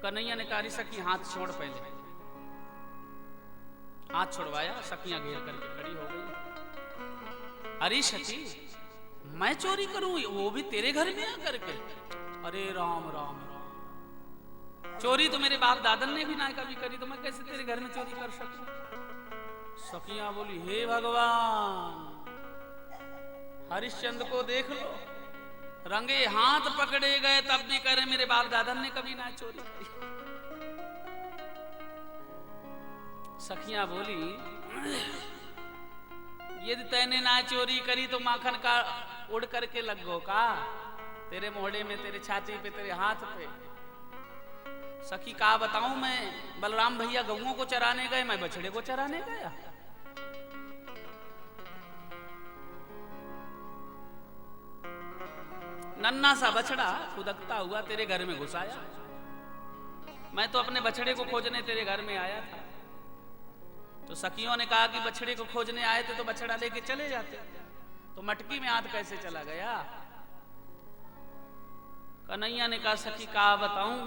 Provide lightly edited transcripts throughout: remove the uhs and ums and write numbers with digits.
कन्हैया ने कहा सखी हाथ छोड़, पहले हाथ छुड़वाया, सखियां घेर करके खड़ी हो गई। अरे सखी मैं चोरी करूं, वो भी तेरे घर में आकर के? अरे राम राम राम, चोरी तो मेरे बाप दादन ने भी ना कभी करी, तो मैं कैसे तेरे घर में चोरी कर सकूं? सखियां बोली हे भगवान, हरिश्चंद्र को देख लो, रंगे हाथ पकड़े गए तब भी करे मेरे बाप दादन ने कभी ना चोरी करी। सखियां बोली यदि तैने ना चोरी करी तो माखन का उड़ करके लग गो का तेरे मोहड़े में, तेरे छाती पे, तेरे हाथ पे। सखी का बताऊं, मैं बलराम भैया गऊओं को चराने गए, मैं बछड़े को चराने गया। नन्ना सा बछड़ा खुदकता हुआ तेरे घर में घुस आया, मैं तो अपने बछड़े को खोजने तेरे घर में आया था। तो सखियों ने कहा कि बछड़े को खोजने आए थे तो बछड़ा लेके चले जाते, तो मटकी में हाथ कैसे चला गया? कन्हैया ने कहा सखी का बताऊं,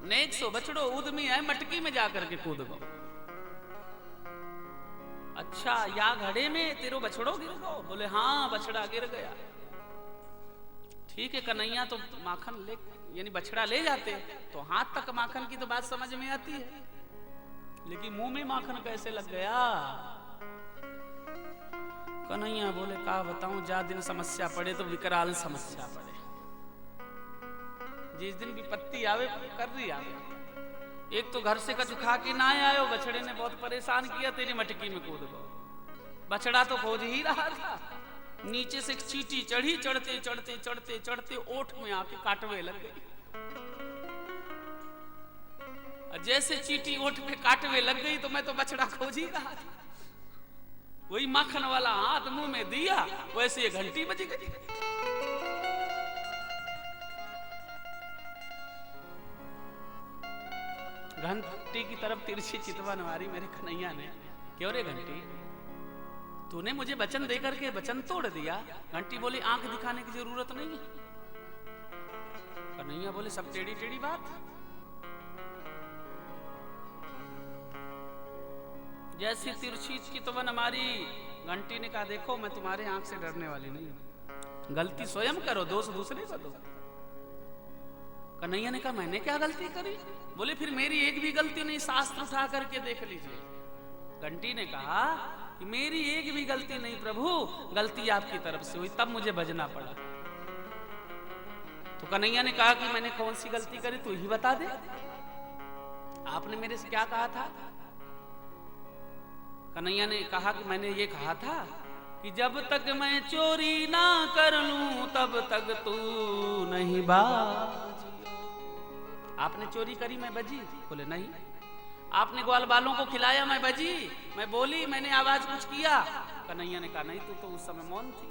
नेक सो बछड़ो उदमी है, मटकी में जाकर के कूद गो। अच्छा, या घड़े में तेरो बछड़ो गिर गो? बोले हाँ बछड़ा गिर गया। ठीक है कन्हैया, तो माखन ले, यानी बछड़ा ले जाते तो हाथ तक माखन की तो बात समझ में आती है, लेकिन मुंह में माखन कैसे लग गया? कन्हैया बोले का बताऊं, जा दिन समस्या पड़े तो विकराल समस्या पड़े, जिस दिन विपत्ति आवे कर रही आवे। एक तो घर से कछु खा के ना आयो, बछड़े ने बहुत परेशान किया, तेरी मटकी में कूद गो। बछड़ा तो खोज ही रहा था, नीचे से एक चींटी चढ़ी, चढ़ते चढ़ते चढ़ते चढ़ते ओठ में आके काटवे लग गई। जैसे चींटी ओठ पे काटवे लग गई तो मैं तो बछड़ा खोज ही रहा था, वही माखन वाला हाथ मुंह में दिया, वैसे ये घंटी बज गई। घंटी की तरफ तिरछी चितवन मारी मेरे कन्हैया ने। क्यों रे घंटी, तूने मुझे वचन देकर के वचन तोड़ दिया। घंटी बोली आंख दिखाने की जरूरत नहीं है। कन्हैया बोले सब टेढ़ी टेढ़ी बात। जैसी तिरछी चितवन मारी, घंटी ने कहा देखो मैं तुम्हारे आंख से डरने वाली नहीं हूं, गलती स्वयं करो, दोष दूसरे को दो। कन्हैया ने कहा मैंने क्या गलती करी? बोले फिर मेरी एक भी गलती नहीं, शास्त्र उठा करके देख लीजिए। घंटी ने कहा कि मेरी एक भी गलती नहीं प्रभु, गलती आपकी तरफ से हुई, तब मुझे बजना पड़ा। तो कन्हैया ने कहा कि मैंने कौन सी गलती करी, तू ही बता दे, आपने मेरे से क्या कहा था? कन्हैया ने कहा कि मैंने ये कहा था कि जब तक मैं चोरी ना कर लूं तब तक तू नहीं बाजी। आपने चोरी करी मैं बजी? बोले नहीं। आपने ग्वाल बालों को खिलाया मैं बजी? मैं बोली, मैंने आवाज कुछ किया? कन्हैया ने कहा नहीं, तू तो उस समय मौन थी।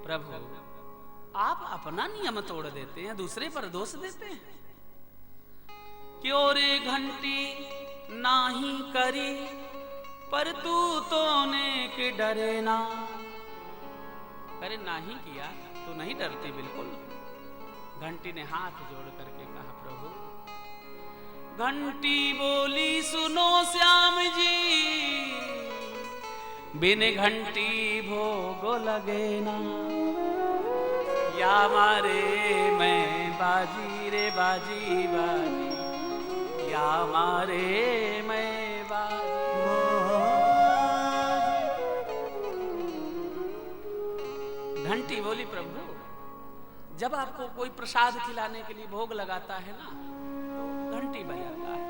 प्रभु आप अपना नियम तोड़ देते हैं, दूसरे पर दोष देते हैं। क्यों रे घंटी नाही करी पर तू तो नेक डरे ना। अरे नहीं किया तो नहीं डरती बिल्कुल। घंटी ने हाथ जोड़ करके कहा प्रभु। घंटी बोली सुनो श्याम जी, बिन घंटी भोग लगे ना, या मारे मैं बाजी रे बाजी बाजी, या मारे मैं बाजी। घंटी बोली प्रभु जब आपको कोई प्रसाद खिलाने के लिए भोग लगाता है ना, तो घंटी बजाता है।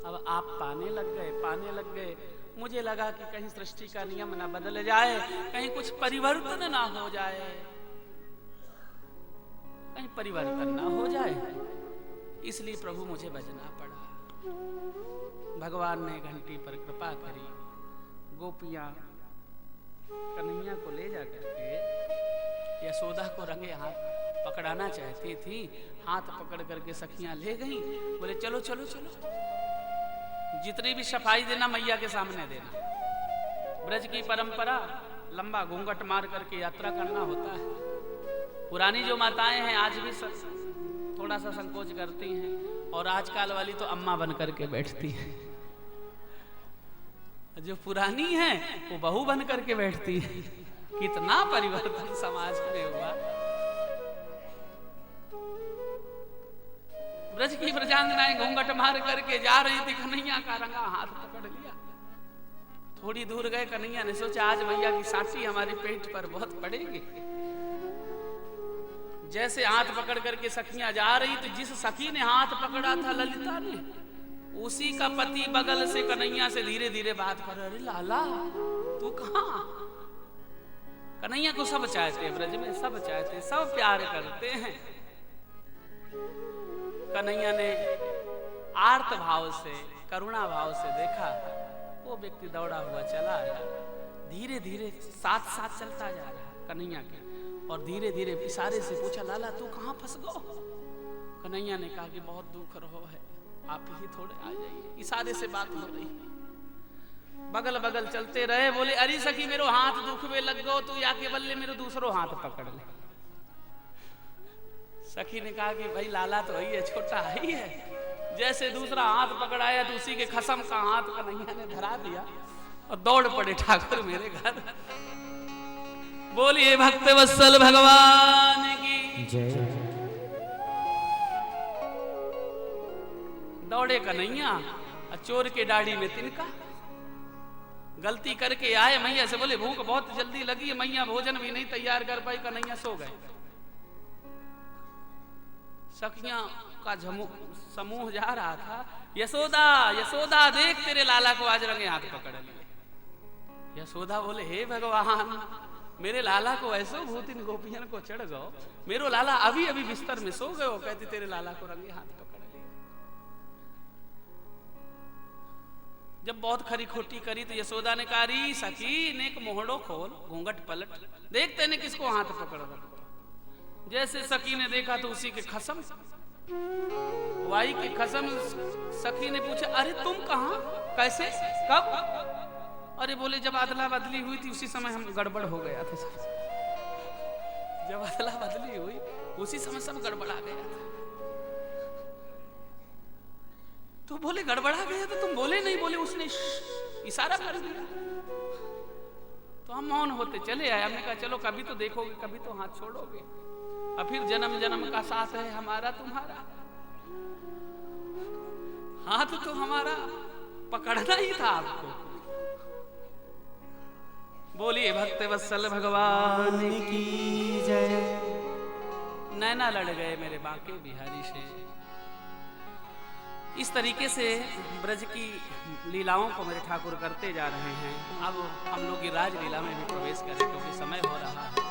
अब आप पाने लग गए, मुझे लगा कि कहीं सृष्टि का नियम ना बदल जाए, कहीं कुछ परिवर्तन ना हो जाए, कहीं परिवर्तन ना हो जाए, इसलिए प्रभु मुझे बजना पड़ा। भगवान ने घंटी पर कृपा करी। गोपियां कन्हैया को ले जा करके यशोदा को रंगे हाथ पकड़ाना चाहती थी। हाथ पकड़ करके सखियां ले गई। बोले चलो चलो चलो, जितनी भी सफाई देना मैया के सामने देना। ब्रज की परंपरा लंबा घूंघट मार करके यात्रा करना होता है। पुरानी जो माताएं हैं आज भी थोड़ा सा संकोच करती हैं, और आजकल वाली तो अम्मा बन करके बैठती हैं। जो पुरानी है वो बहू बन करके बैठती है। कितना परिवर्तन समाज में हुआ। ब्रज की प्रजांगनाएं घूंघट मार करके जा रही थी, कन्हैया का रंगा हाथ पकड़ लिया। थोड़ी दूर गए, कन्हैया ने सोचा आज मैया की साटी हमारे पेट पर बहुत पड़ेगी। जैसे हाथ पकड़ करके सखियां जा रही, तो जिस सखी ने हाथ पकड़ा था ललिता ने, उसी का पति बगल से कन्हैया से धीरे धीरे बात कर, अरे लाला तू कहां? कन्हैया को सब चाहते हैं, ब्रज में सब चाहते हैं, सब प्यार करते हैं। कन्हैया ने आर्त भाव से, करुणा भाव से देखा, वो व्यक्ति दौड़ा हुआ चला आया, धीरे धीरे साथ साथ चलता जा रहा कन्हैया के, और धीरे धीरे इशारे से पूछा, लाला तू कहां फंस गो? कन्हैया ने कहा कि बहुत दुख रहो है, आप ही थोड़े आ जाइए। इशारे से बात हो रही, बगल बगल चलते रहे। बोले, अरे सखी मेरो हाथ दुखवे लग गो, तू या के बल्ले मेरो दूसरो हाथ पकड़ ले। सखी ने कहा कि भाई लाला तो वही है, छोटा ही है। जैसे दूसरा हाथ पकड़ाया तो उसी के खसम का हाथ कन्हैया ने धरा दिया और दौड़ पड़े ठाकुर मेरे घर। बोलिए भक्त वत्सल भगवान की जय। दौड़े कन्हैया, चोर के दाढ़ी में तिनका। गलती करके आए, मैया से बोले भूख बहुत जल्दी लगी है, मैया भोजन भी नहीं तैयार कर पाई, कन्हैया सो गए। सखियां का समूह जा रहा था, यशोदा यशोदा देख तेरे लाला को आज रंगे हाथ पकड़ लिए। यशोदा बोले, हे भगवान, मेरे लाला को ऐसो भूतिन गोपियन को चढ़ गो, मेरो लाला अभी अभी बिस्तर में सो गयो, कहती तेरे लाला को रंगे हाथ पकड़ लिए। जब बहुत खरी खोटी करी तो यशोदा ने कहा, री सखी नेक मोहड़ो खोल, घूंघट पलट, देखते ने किसको हाथ पकड़ रहा। जैसे सखी ने देखा तो उसी के खसम, वाई के खसम। सखी ने पूछा, अरे तुम कहां, कैसे, कब? अरे बोले, जब अदला बदली हुई थी उसी समय हम गड़बड़ हो गया था। जब अदला बदली हुई उसी समय सब गड़बड़ा गया था। तो बोले गड़बड़ा गया तो तुम बोले नहीं? बोले उसने इशारा कर दिया। तो हम मौन होते चले आए। हमने कहा चलो कभी तो देखोगे, कभी तो हाथ छोड़ोगे, और फिर जन्म जन्म का साथ है हमारा तुम्हारा, हाथ तो हमारा पकड़ना ही था आपको। बोलिए भक्त वत्सल भगवान की जय। नैना लड़ गए मेरे बांके बिहारी से। इस तरीके से ब्रज की लीलाओं को मेरे ठाकुर करते जा रहे हैं। अब हम लोग की राजलीला में भी प्रवेश करें, क्योंकि समय हो रहा है।